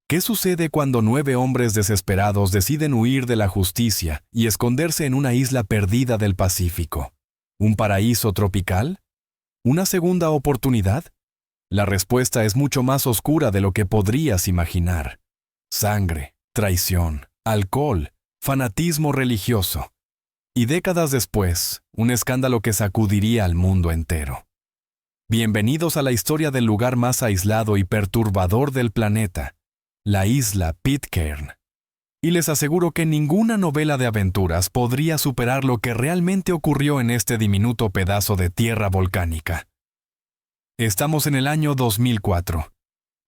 ¿Qué sucede cuando 9 hombres desesperados deciden huir de la justicia y esconderse en una isla perdida del Pacífico? ¿Un paraíso tropical? ¿Una segunda oportunidad? La respuesta es mucho más oscura de lo que podrías imaginar. Sangre, traición, alcohol, fanatismo religioso. Y décadas después, un escándalo que sacudiría al mundo entero. Bienvenidos a la historia del lugar más aislado y perturbador del planeta, la isla Pitcairn. Y les aseguro que ninguna novela de aventuras podría superar lo que realmente ocurrió en este diminuto pedazo de tierra volcánica. Estamos en el año 2004,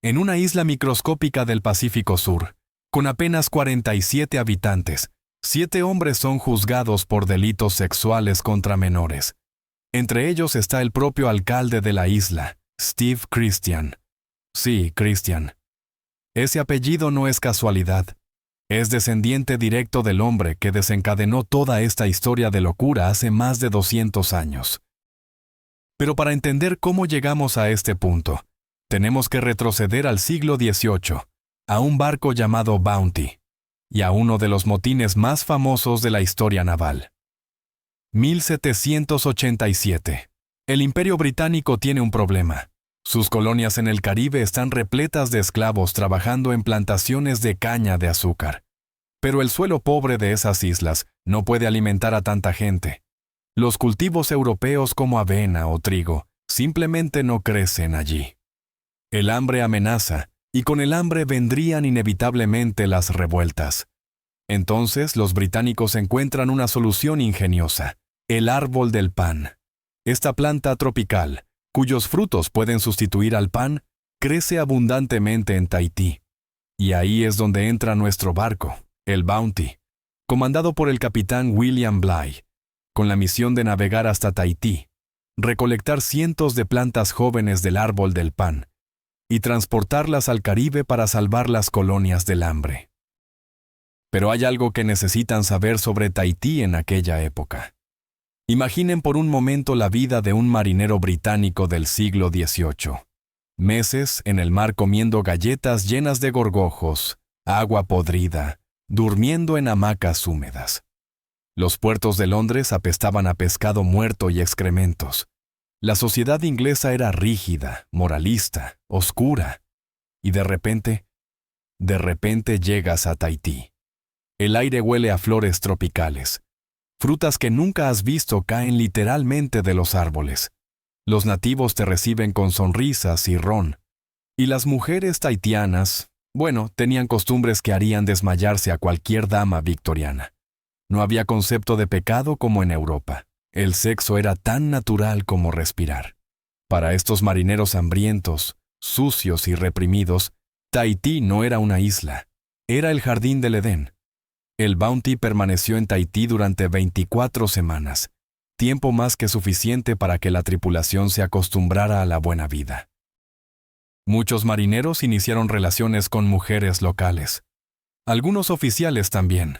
en una isla microscópica del Pacífico Sur, con apenas 47 habitantes. 7 hombres son juzgados por delitos sexuales contra menores. Entre ellos está el propio alcalde de la isla, Steve Christian. Sí, Christian. Ese apellido no es casualidad. Es descendiente directo del hombre que desencadenó toda esta historia de locura hace más de 200 años. Pero para entender cómo llegamos a este punto, tenemos que retroceder al siglo XVIII, a un barco llamado Bounty, y a uno de los motines más famosos de la historia naval. 1787. El Imperio Británico tiene un problema. Sus colonias en el Caribe están repletas de esclavos trabajando en plantaciones de caña de azúcar. Pero el suelo pobre de esas islas no puede alimentar a tanta gente. Los cultivos europeos como avena o trigo simplemente no crecen allí. El hambre amenaza, y con el hambre vendrían inevitablemente las revueltas. Entonces los británicos encuentran una solución ingeniosa: el árbol del pan. Esta planta tropical, cuyos frutos pueden sustituir al pan, crece abundantemente en Tahití. Y ahí es donde entra nuestro barco, el Bounty, comandado por el capitán William Bligh, con la misión de navegar hasta Tahití, recolectar cientos de plantas jóvenes del árbol del pan y transportarlas al Caribe para salvar las colonias del hambre. Pero hay algo que necesitan saber sobre Tahití en aquella época. Imaginen por un momento la vida de un marinero británico del siglo XVIII. Meses en el mar comiendo galletas llenas de gorgojos, agua podrida, durmiendo en hamacas húmedas. Los puertos de Londres apestaban a pescado muerto y excrementos. La sociedad inglesa era rígida, moralista, oscura. Y de repente llegas a Tahití. El aire huele a flores tropicales. Frutas que nunca has visto caen literalmente de los árboles. Los nativos te reciben con sonrisas y ron. Y las mujeres tahitianas, tenían costumbres que harían desmayarse a cualquier dama victoriana. No había concepto de pecado como en Europa. El sexo era tan natural como respirar. Para estos marineros hambrientos, sucios y reprimidos, Tahití no era una isla, era el jardín del Edén. El Bounty permaneció en Tahití durante 24 semanas, tiempo más que suficiente para que la tripulación se acostumbrara a la buena vida. Muchos marineros iniciaron relaciones con mujeres locales. Algunos oficiales también.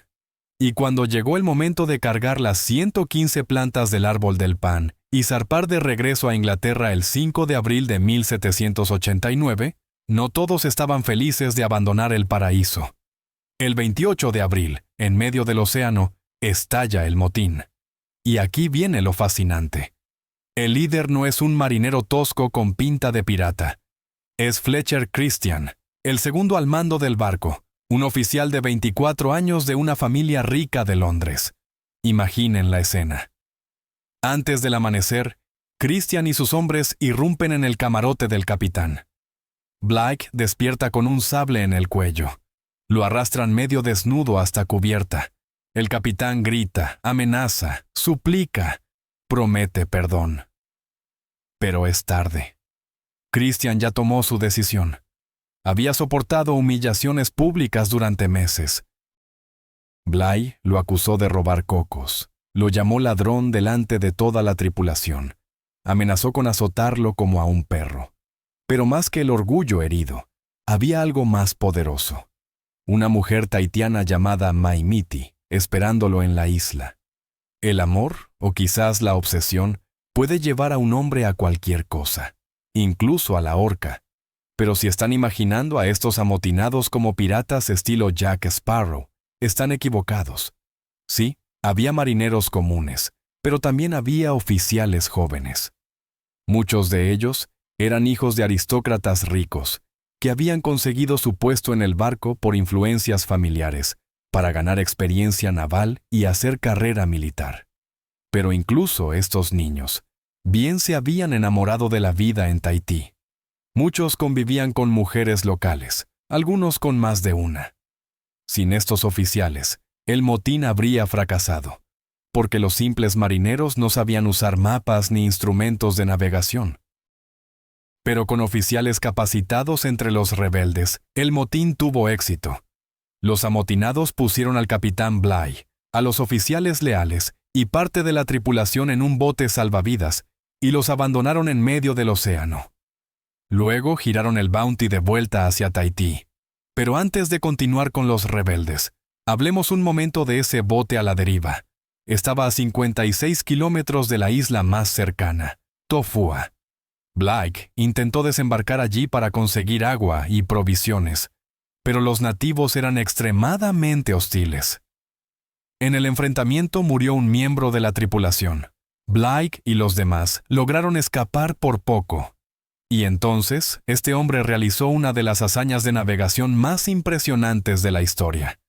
Y cuando llegó el momento de cargar las 115 plantas del árbol del pan y zarpar de regreso a Inglaterra el 5 de abril de 1789, no todos estaban felices de abandonar el paraíso. El 28 de abril, en medio del océano, estalla el motín. Y aquí viene lo fascinante. El líder no es un marinero tosco con pinta de pirata. Es Fletcher Christian, el segundo al mando del barco, un oficial de 24 años de una familia rica de Londres. Imaginen la escena. Antes del amanecer, Christian y sus hombres irrumpen en el camarote del capitán. Bligh despierta con un sable en el cuello. Lo arrastran medio desnudo hasta cubierta. El capitán grita, amenaza, suplica, promete perdón. Pero es tarde. Christian ya tomó su decisión. Había soportado humillaciones públicas durante meses. Bligh lo acusó de robar cocos. Lo llamó ladrón delante de toda la tripulación. Amenazó con azotarlo como a un perro. Pero más que el orgullo herido, había algo más poderoso. Una mujer tahitiana llamada Maimiti, esperándolo en la isla. El amor, o quizás la obsesión, puede llevar a un hombre a cualquier cosa, incluso a la horca. Pero si están imaginando a estos amotinados como piratas estilo Jack Sparrow, están equivocados. Sí, había marineros comunes, pero también había oficiales jóvenes. Muchos de ellos eran hijos de aristócratas ricos, que habían conseguido su puesto en el barco por influencias familiares, para ganar experiencia naval y hacer carrera militar. Pero incluso estos niños, bien se habían enamorado de la vida en Tahití. Muchos convivían con mujeres locales, algunos con más de una. Sin estos oficiales, el motín habría fracasado, porque los simples marineros no sabían usar mapas ni instrumentos de navegación. Pero con oficiales capacitados entre los rebeldes, el motín tuvo éxito. Los amotinados pusieron al capitán Bligh, a los oficiales leales y parte de la tripulación en un bote salvavidas y los abandonaron en medio del océano. Luego giraron el Bounty de vuelta hacia Tahití. Pero antes de continuar con los rebeldes, hablemos un momento de ese bote a la deriva. Estaba a 56 kilómetros de la isla más cercana, Tofua. Bligh intentó desembarcar allí para conseguir agua y provisiones, pero los nativos eran extremadamente hostiles. En el enfrentamiento murió un miembro de la tripulación. Bligh y los demás lograron escapar por poco. Y entonces, este hombre realizó una de las hazañas de navegación más impresionantes de la historia.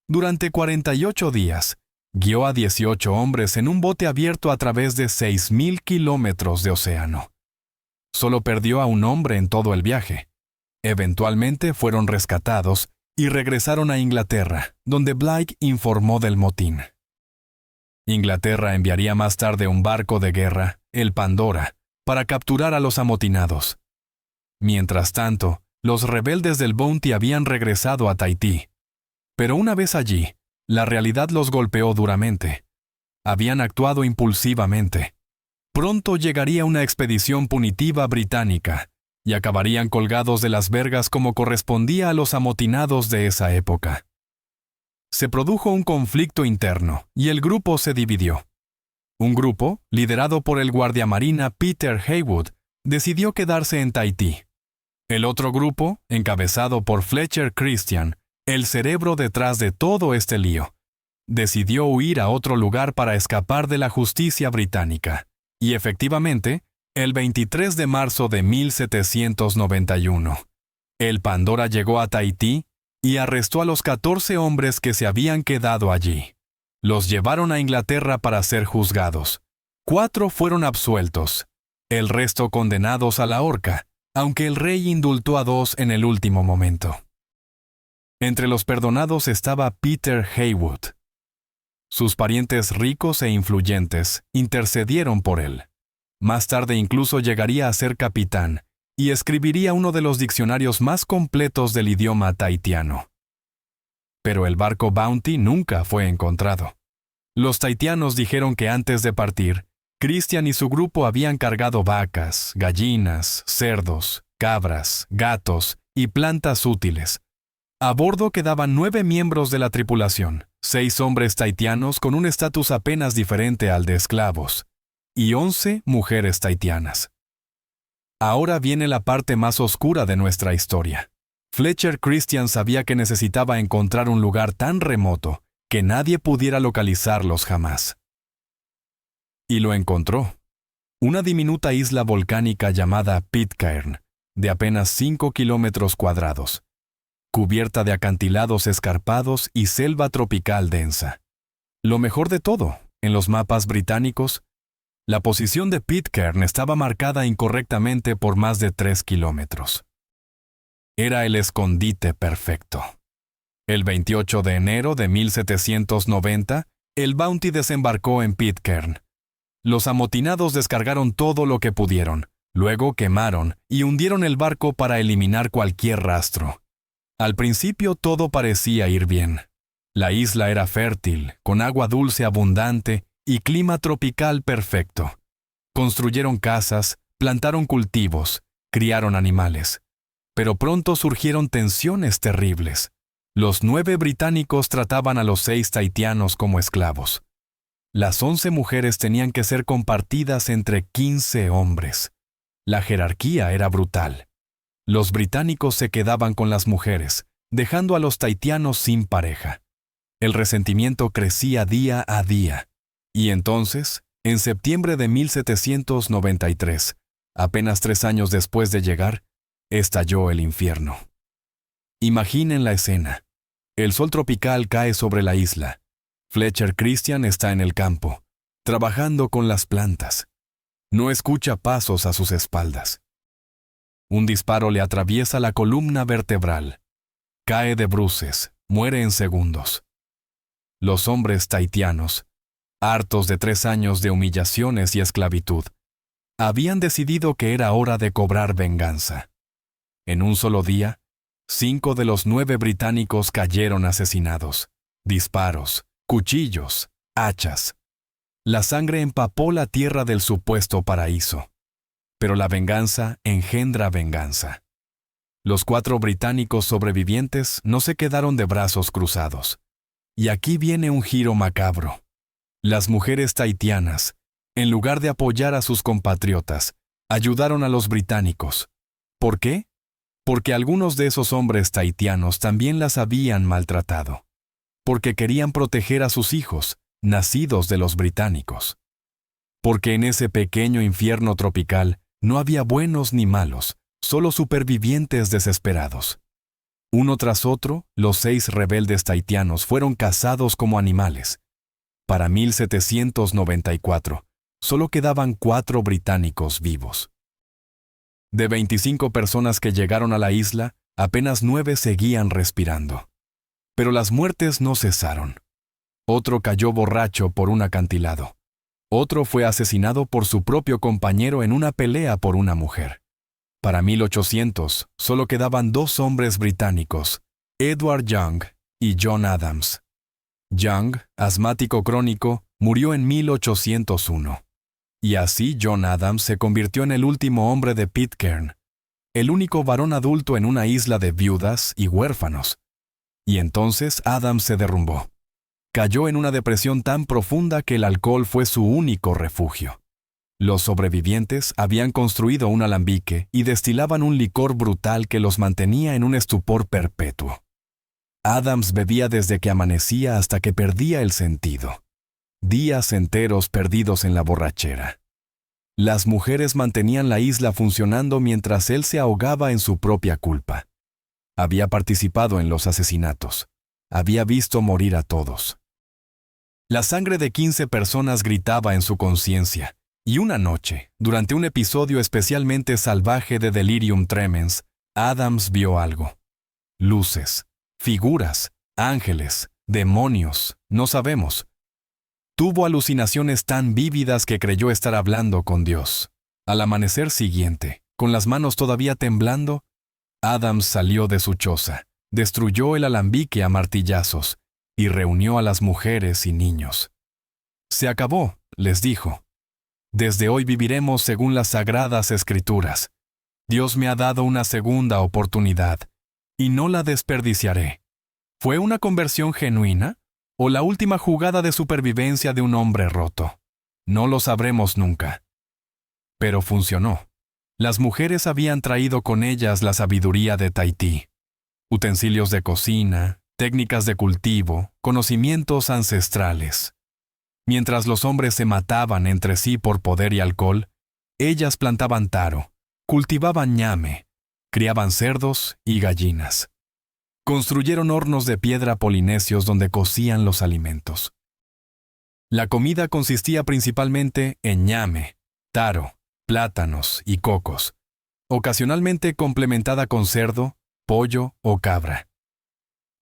Durante 48 días, guió a 18 hombres en un bote abierto a través de 6.000 kilómetros de océano. Solo perdió a un hombre en todo el viaje. Eventualmente fueron rescatados y regresaron a Inglaterra, donde Bligh informó del motín. Inglaterra enviaría más tarde un barco de guerra, el Pandora, para capturar a los amotinados. Mientras tanto, los rebeldes del Bounty habían regresado a Tahití. Pero una vez allí, la realidad los golpeó duramente. Habían actuado impulsivamente. Pronto llegaría una expedición punitiva británica, y acabarían colgados de las vergas como correspondía a los amotinados de esa época. Se produjo un conflicto interno, y el grupo se dividió. Un grupo, liderado por el guardiamarina Peter Heywood, decidió quedarse en Tahití. El otro grupo, encabezado por Fletcher Christian, el cerebro detrás de todo este lío, decidió huir a otro lugar para escapar de la justicia británica. Y efectivamente, el 23 de marzo de 1791, el Pandora llegó a Tahití y arrestó a los 14 hombres que se habían quedado allí. Los llevaron a Inglaterra para ser juzgados. 4 fueron absueltos, el resto condenados a la horca, aunque el rey indultó a 2 en el último momento. Entre los perdonados estaba Peter Heywood. Sus parientes ricos e influyentes intercedieron por él. Más tarde incluso llegaría a ser capitán y escribiría uno de los diccionarios más completos del idioma tahitiano. Pero el barco Bounty nunca fue encontrado. Los tahitianos dijeron que antes de partir, Christian y su grupo habían cargado vacas, gallinas, cerdos, cabras, gatos y plantas útiles. A bordo quedaban 9 miembros de la tripulación, 6 hombres tahitianos con un estatus apenas diferente al de esclavos, y 11 mujeres tahitianas. Ahora viene la parte más oscura de nuestra historia. Fletcher Christian sabía que necesitaba encontrar un lugar tan remoto que nadie pudiera localizarlos jamás. Y lo encontró. Una diminuta isla volcánica llamada Pitcairn, de apenas 5 kilómetros cuadrados, cubierta de acantilados escarpados y selva tropical densa. Lo mejor de todo, en los mapas británicos, la posición de Pitcairn estaba marcada incorrectamente por más de 3 kilómetros. Era el escondite perfecto. El 28 de enero de 1790, el Bounty desembarcó en Pitcairn. Los amotinados descargaron todo lo que pudieron, luego quemaron y hundieron el barco para eliminar cualquier rastro. Al principio todo parecía ir bien. La isla era fértil, con agua dulce abundante y clima tropical perfecto. Construyeron casas, plantaron cultivos, criaron animales. Pero pronto surgieron tensiones terribles. Los 9 británicos trataban a los 6 tahitianos como esclavos. Las 11 mujeres tenían que ser compartidas entre 15 hombres. La jerarquía era brutal. Los británicos se quedaban con las mujeres, dejando a los tahitianos sin pareja. El resentimiento crecía día a día. Y entonces, en septiembre de 1793, apenas 3 años después de llegar, estalló el infierno. Imaginen la escena. El sol tropical cae sobre la isla. Fletcher Christian está en el campo, trabajando con las plantas. No escucha pasos a sus espaldas. Un disparo le atraviesa la columna vertebral. Cae de bruces, muere en segundos. Los hombres tahitianos, hartos de 3 años de humillaciones y esclavitud, habían decidido que era hora de cobrar venganza. En un solo día, 5 de los 9 británicos cayeron asesinados. Disparos, cuchillos, hachas. La sangre empapó la tierra del supuesto paraíso. Pero la venganza engendra venganza. Los 4 británicos sobrevivientes no se quedaron de brazos cruzados. Y aquí viene un giro macabro. Las mujeres tahitianas, en lugar de apoyar a sus compatriotas, ayudaron a los británicos. ¿Por qué? Porque algunos de esos hombres tahitianos también las habían maltratado. Porque querían proteger a sus hijos, nacidos de los británicos. Porque en ese pequeño infierno tropical no había buenos ni malos, solo supervivientes desesperados. Uno tras otro, los 6 rebeldes tahitianos fueron cazados como animales. Para 1794, solo quedaban 4 británicos vivos. De 25 personas que llegaron a la isla, apenas 9 seguían respirando. Pero las muertes no cesaron. Otro cayó borracho por un acantilado. Otro fue asesinado por su propio compañero en una pelea por una mujer. Para 1800, solo quedaban 2 hombres británicos, Edward Young y John Adams. Young, asmático crónico, murió en 1801. Y así John Adams se convirtió en el último hombre de Pitcairn, el único varón adulto en una isla de viudas y huérfanos. Y entonces Adams se derrumbó. Cayó en una depresión tan profunda que el alcohol fue su único refugio. Los sobrevivientes habían construido un alambique y destilaban un licor brutal que los mantenía en un estupor perpetuo. Adams bebía desde que amanecía hasta que perdía el sentido. Días enteros perdidos en la borrachera. Las mujeres mantenían la isla funcionando mientras él se ahogaba en su propia culpa. Había participado en los asesinatos. Había visto morir a todos. La sangre de 15 personas gritaba en su conciencia. Y una noche, durante un episodio especialmente salvaje de delirium tremens, Adams vio algo. Luces, figuras, ángeles, demonios, no sabemos. Tuvo alucinaciones tan vívidas que creyó estar hablando con Dios. Al amanecer siguiente, con las manos todavía temblando, Adams salió de su choza, destruyó el alambique a martillazos y reunió a las mujeres y niños. «Se acabó», les dijo. «Desde hoy viviremos según las sagradas escrituras. Dios me ha dado una segunda oportunidad, y no la desperdiciaré». ¿Fue una conversión genuina o la última jugada de supervivencia de un hombre roto? No lo sabremos nunca. Pero funcionó. Las mujeres habían traído con ellas la sabiduría de Tahití. Utensilios de cocina, técnicas de cultivo, conocimientos ancestrales. Mientras los hombres se mataban entre sí por poder y alcohol, ellas plantaban taro, cultivaban ñame, criaban cerdos y gallinas. Construyeron hornos de piedra polinesios donde cocían los alimentos. La comida consistía principalmente en ñame, taro, plátanos y cocos, ocasionalmente complementada con cerdo, pollo o cabra.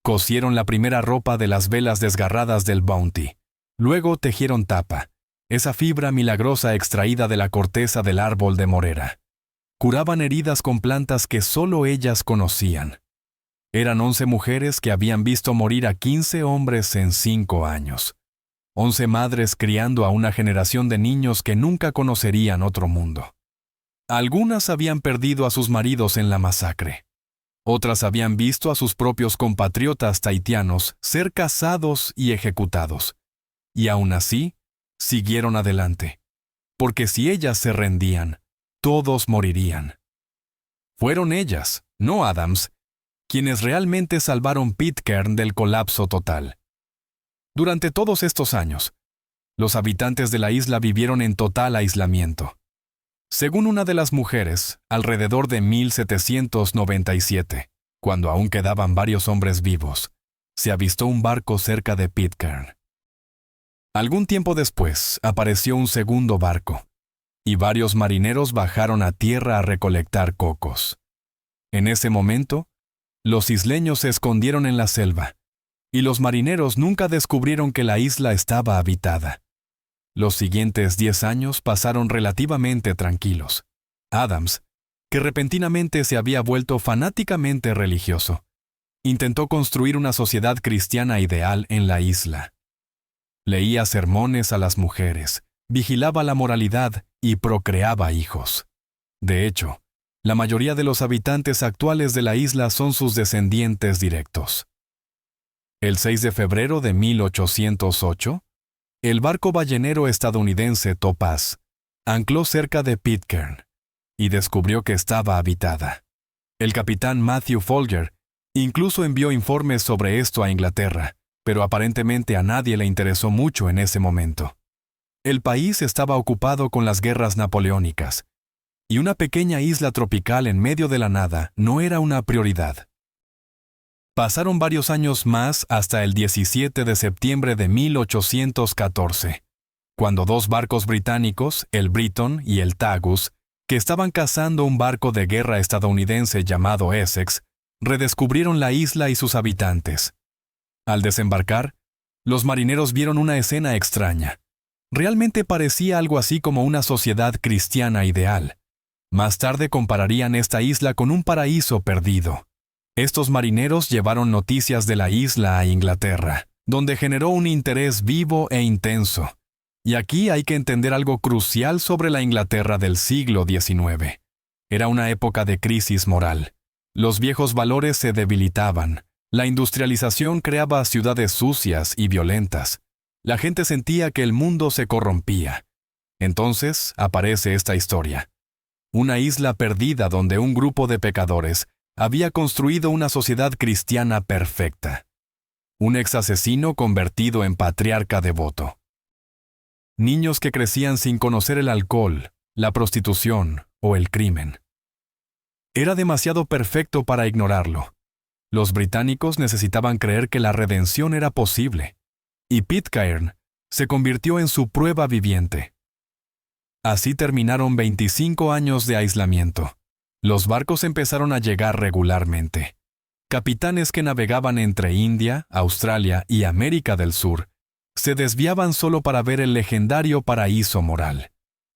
Cosieron la primera ropa de las velas desgarradas del Bounty. Luego tejieron tapa, esa fibra milagrosa extraída de la corteza del árbol de morera. Curaban heridas con plantas que solo ellas conocían. Eran 11 mujeres que habían visto morir a 15 hombres en 5 años. 11 madres criando a una generación de niños que nunca conocerían otro mundo. Algunas habían perdido a sus maridos en la masacre. Otras habían visto a sus propios compatriotas tahitianos ser cazados y ejecutados. Y aún así, siguieron adelante. Porque si ellas se rendían, todos morirían. Fueron ellas, no Adams, quienes realmente salvaron Pitcairn del colapso total. Durante todos estos años, los habitantes de la isla vivieron en total aislamiento. Según una de las mujeres, alrededor de 1797, cuando aún quedaban varios hombres vivos, se avistó un barco cerca de Pitcairn. Algún tiempo después, apareció un segundo barco, y varios marineros bajaron a tierra a recolectar cocos. En ese momento, los isleños se escondieron en la selva, y los marineros nunca descubrieron que la isla estaba habitada. Los siguientes 10 años pasaron relativamente tranquilos. Adams, que repentinamente se había vuelto fanáticamente religioso, intentó construir una sociedad cristiana ideal en la isla. Leía sermones a las mujeres, vigilaba la moralidad y procreaba hijos. De hecho, la mayoría de los habitantes actuales de la isla son sus descendientes directos. El 6 de febrero de 1808, el barco ballenero estadounidense Topaz ancló cerca de Pitcairn y descubrió que estaba habitada. El capitán Matthew Folger incluso envió informes sobre esto a Inglaterra, pero aparentemente a nadie le interesó mucho en ese momento. El país estaba ocupado con las guerras napoleónicas, y una pequeña isla tropical en medio de la nada no era una prioridad. Pasaron varios años más hasta el 17 de septiembre de 1814, cuando dos barcos británicos, el Briton y el Tagus, que estaban cazando un barco de guerra estadounidense llamado Essex, redescubrieron la isla y sus habitantes. Al desembarcar, los marineros vieron una escena extraña. Realmente parecía algo así como una sociedad cristiana ideal. Más tarde compararían esta isla con un paraíso perdido. Estos marineros llevaron noticias de la isla a Inglaterra, donde generó un interés vivo e intenso. Y aquí hay que entender algo crucial sobre la Inglaterra del siglo XIX. Era una época de crisis moral. Los viejos valores se debilitaban. La industrialización creaba ciudades sucias y violentas. La gente sentía que el mundo se corrompía. Entonces aparece esta historia. Una isla perdida donde un grupo de pecadores había construido una sociedad cristiana perfecta. Un ex-asesino convertido en patriarca devoto. Niños que crecían sin conocer el alcohol, la prostitución o el crimen. Era demasiado perfecto para ignorarlo. Los británicos necesitaban creer que la redención era posible, y Pitcairn se convirtió en su prueba viviente. Así terminaron 25 años de aislamiento. Los barcos empezaron a llegar regularmente. Capitanes que navegaban entre India, Australia y América del Sur se desviaban solo para ver el legendario paraíso moral.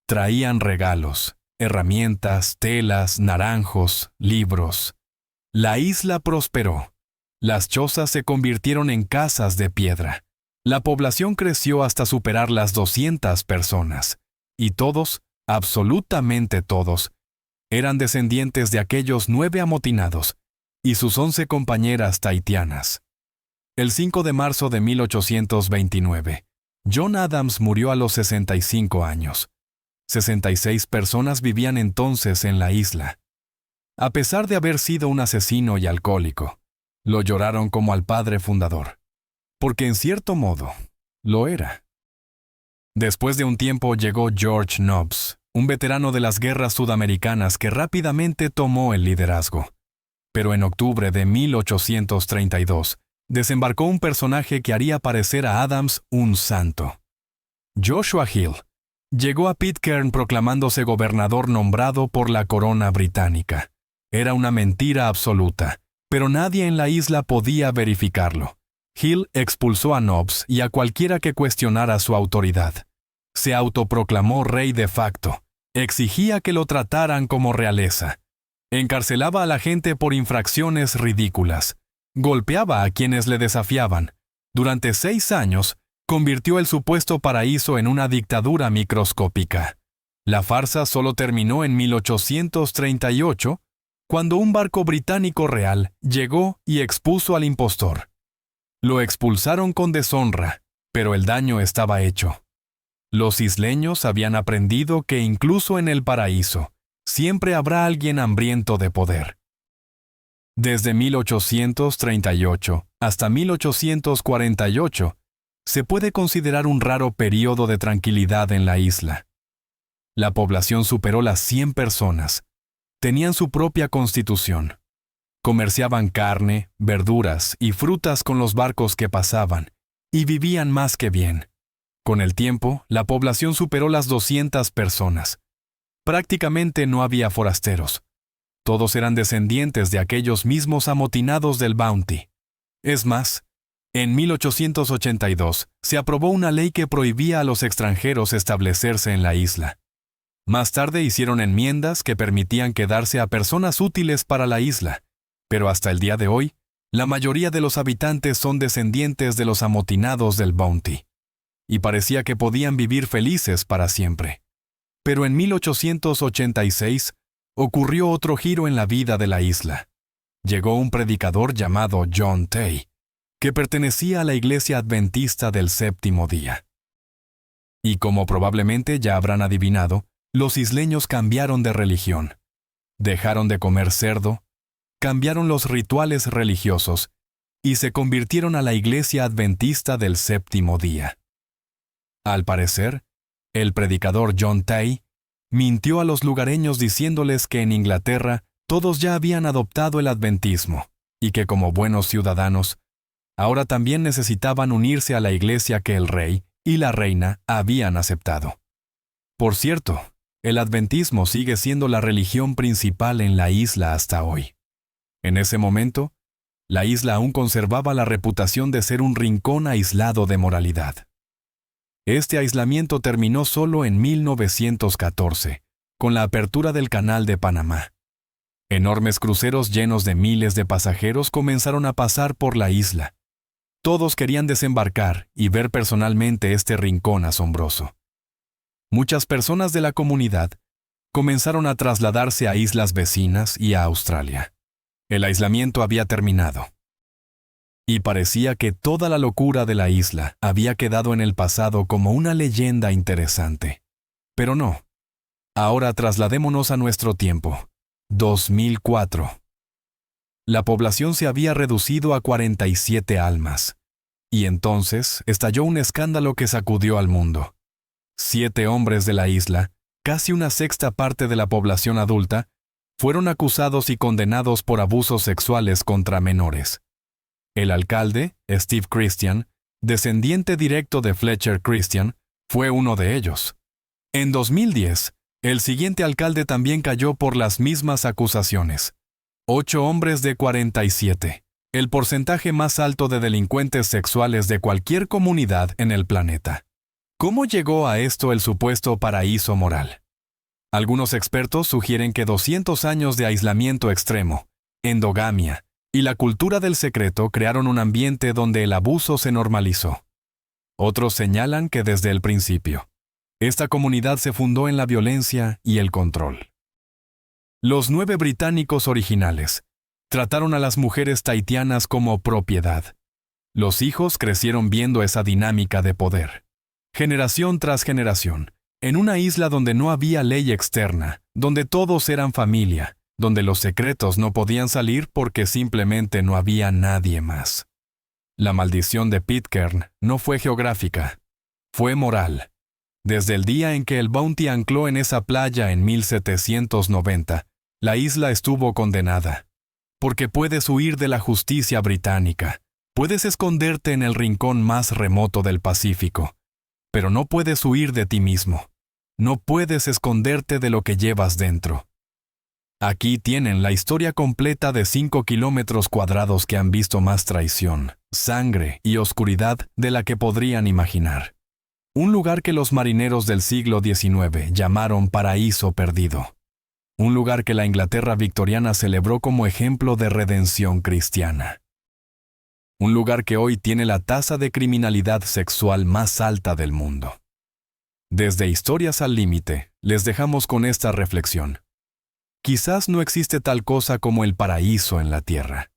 Traían regalos, herramientas, telas, naranjos, libros. La isla prosperó. Las chozas se convirtieron en casas de piedra. La población creció hasta superar las 200 personas. Y todos, absolutamente todos, eran descendientes de aquellos 9 amotinados y sus 11 compañeras tahitianas. El 5 de marzo de 1829, John Adams murió a los 65 años. 66 personas vivían entonces en la isla. A pesar de haber sido un asesino y alcohólico, lo lloraron como al padre fundador, porque en cierto modo, lo era. Después de un tiempo llegó George Nobbs, un veterano de las guerras sudamericanas que rápidamente tomó el liderazgo. Pero en octubre de 1832, desembarcó un personaje que haría parecer a Adams un santo. Joshua Hill llegó a Pitcairn proclamándose gobernador nombrado por la corona británica. Era una mentira absoluta, pero nadie en la isla podía verificarlo. Hill expulsó a Nobbs y a cualquiera que cuestionara su autoridad. Se autoproclamó rey de facto. Exigía que lo trataran como realeza. Encarcelaba a la gente por infracciones ridículas. Golpeaba a quienes le desafiaban. Durante 6 años, convirtió el supuesto paraíso en una dictadura microscópica. La farsa solo terminó en 1838, cuando un barco británico real llegó y expuso al impostor. Lo expulsaron con deshonra, pero el daño estaba hecho. Los isleños habían aprendido que incluso en el paraíso, siempre habrá alguien hambriento de poder. Desde 1838 hasta 1848, se puede considerar un raro período de tranquilidad en la isla. La población superó las 100 personas. Tenían su propia constitución. Comerciaban carne, verduras y frutas con los barcos que pasaban, y vivían más que bien. Con el tiempo, la población superó las 200 personas. Prácticamente no había forasteros. Todos eran descendientes de aquellos mismos amotinados del Bounty. Es más, en 1882 se aprobó una ley que prohibía a los extranjeros establecerse en la isla. Más tarde hicieron enmiendas que permitían quedarse a personas útiles para la isla, pero hasta el día de hoy, la mayoría de los habitantes son descendientes de los amotinados del Bounty, y parecía que podían vivir felices para siempre. Pero en 1886 ocurrió otro giro en la vida de la isla. Llegó un predicador llamado John Tay, que pertenecía a la Iglesia Adventista del Séptimo Día. Y como probablemente ya habrán adivinado, los isleños cambiaron de religión. Dejaron de comer cerdo, cambiaron los rituales religiosos y se convirtieron a la Iglesia Adventista del Séptimo Día. Al parecer, el predicador John Tay mintió a los lugareños diciéndoles que en Inglaterra todos ya habían adoptado el adventismo y que como buenos ciudadanos, ahora también necesitaban unirse a la iglesia que el rey y la reina habían aceptado. Por cierto, el adventismo sigue siendo la religión principal en la isla hasta hoy. En ese momento, la isla aún conservaba la reputación de ser un rincón aislado de moralidad. Este aislamiento terminó solo en 1914, con la apertura del Canal de Panamá. Enormes cruceros llenos de miles de pasajeros comenzaron a pasar por la isla. Todos querían desembarcar y ver personalmente este rincón asombroso. Muchas personas de la comunidad comenzaron a trasladarse a islas vecinas y a Australia. El aislamiento había terminado. Y parecía que toda la locura de la isla había quedado en el pasado como una leyenda interesante. Pero no. Ahora trasladémonos a nuestro tiempo. 2004. La población se había reducido a 47 almas. Y entonces estalló un escándalo que sacudió al mundo. 7 hombres de la isla, casi una sexta parte de la población adulta, fueron acusados y condenados por abusos sexuales contra menores. El alcalde, Steve Christian, descendiente directo de Fletcher Christian, fue uno de ellos. En 2010, el siguiente alcalde también cayó por las mismas acusaciones. 8 hombres de 47, el porcentaje más alto de delincuentes sexuales de cualquier comunidad en el planeta. ¿Cómo llegó a esto el supuesto paraíso moral? Algunos expertos sugieren que 200 años de aislamiento extremo, endogamia y la cultura del secreto crearon un ambiente donde el abuso se normalizó. Otros señalan que desde el principio, esta comunidad se fundó en la violencia y el control. Los 9 británicos originales trataron a las mujeres tahitianas como propiedad. Los hijos crecieron viendo esa dinámica de poder. Generación tras generación, en una isla donde no había ley externa, donde todos eran familia, donde los secretos no podían salir porque simplemente no había nadie más. La maldición de Pitcairn no fue geográfica, fue moral. Desde el día en que el Bounty ancló en esa playa en 1790, la isla estuvo condenada. Porque puedes huir de la justicia británica, puedes esconderte en el rincón más remoto del Pacífico, pero no puedes huir de ti mismo. No puedes esconderte de lo que llevas dentro. Aquí tienen la historia completa de 5 kilómetros cuadrados que han visto más traición, sangre y oscuridad de la que podrían imaginar. Un lugar que los marineros del siglo XIX llamaron paraíso perdido. Un lugar que la Inglaterra victoriana celebró como ejemplo de redención cristiana. Un lugar que hoy tiene la tasa de criminalidad sexual más alta del mundo. Desde Historias al Límite, les dejamos con esta reflexión. Quizás no existe tal cosa como el paraíso en la tierra.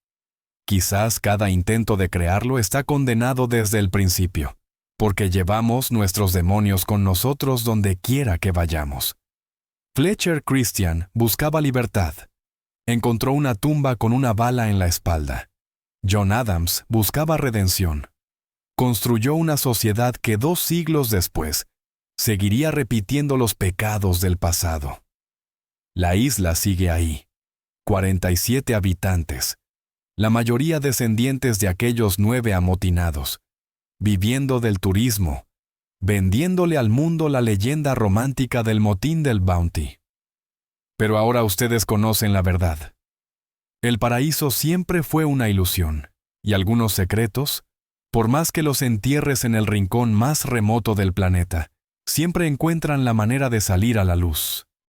Quizás cada intento de crearlo está condenado desde el principio, porque llevamos nuestros demonios con nosotros donde quiera que vayamos. Fletcher Christian buscaba libertad. Encontró una tumba con una bala en la espalda. John Adams buscaba redención. Construyó una sociedad que 2 siglos después seguiría repitiendo los pecados del pasado. La isla sigue ahí. 47 habitantes, la mayoría descendientes de aquellos 9 amotinados, viviendo del turismo, vendiéndole al mundo la leyenda romántica del motín del Bounty. Pero ahora ustedes conocen la verdad. El paraíso siempre fue una ilusión, y algunos secretos, por más que los entierres en el rincón más remoto del planeta, siempre encuentran la manera de salir a la luz.